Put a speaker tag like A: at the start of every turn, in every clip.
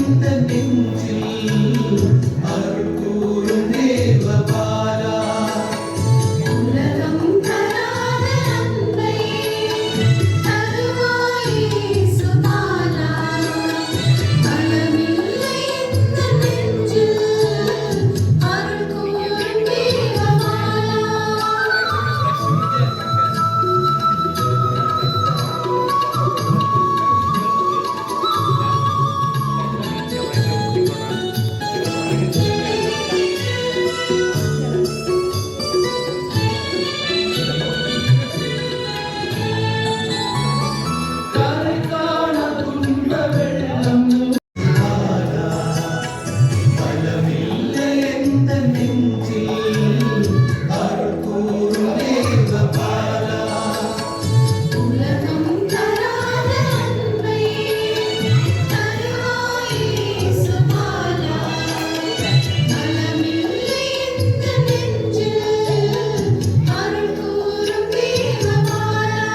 A: உலகம் தராத அன்பை தருவாயே சுபாலா, பலம் இல்லை எந்த நெஞ்சில் அருள் கூறும் தேவபாலா. உலகம் தராத அன்பை தருவாயே சுபாலா, பலம் இல்லை எந்த நெஞ்சில் அருள் கூறும் தேவபாலா.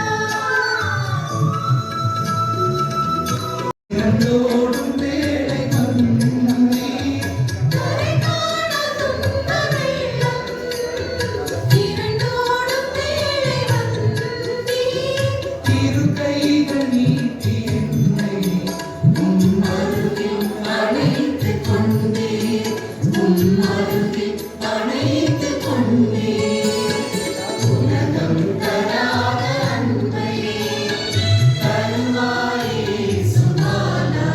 A: கரை காணா துன்ப வெள்ளம் திரண்டோடும் வேளை வந்தீர். கரை காணா துன்ப வெள்ளம் திரண்டோடும் வேளை வந்தீர். இரு கைகள் நீட்டி என்னை அருகில் அணைத்து கொண்டீர், அருகில் அணைத்து கொண்டீர். உலகம் தராத அன்பை தருவாயே சுபாலா,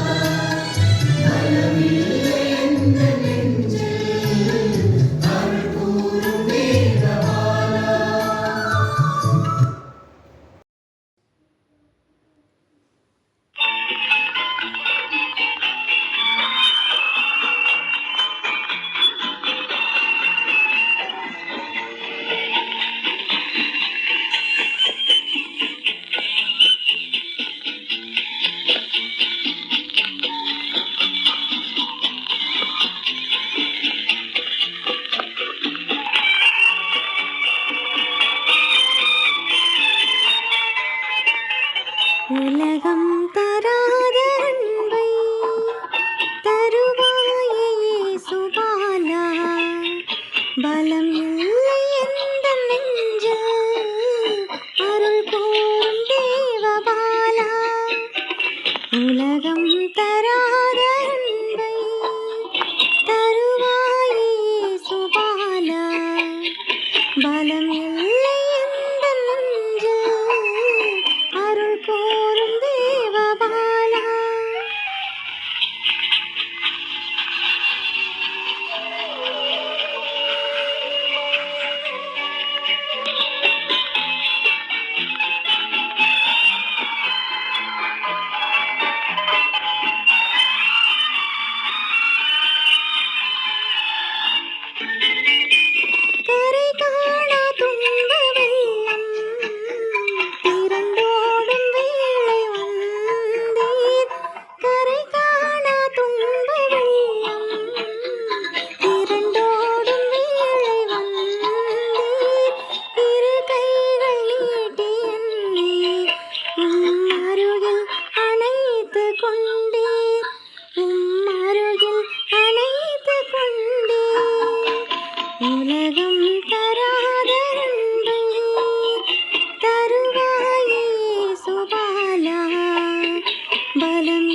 A: பலம்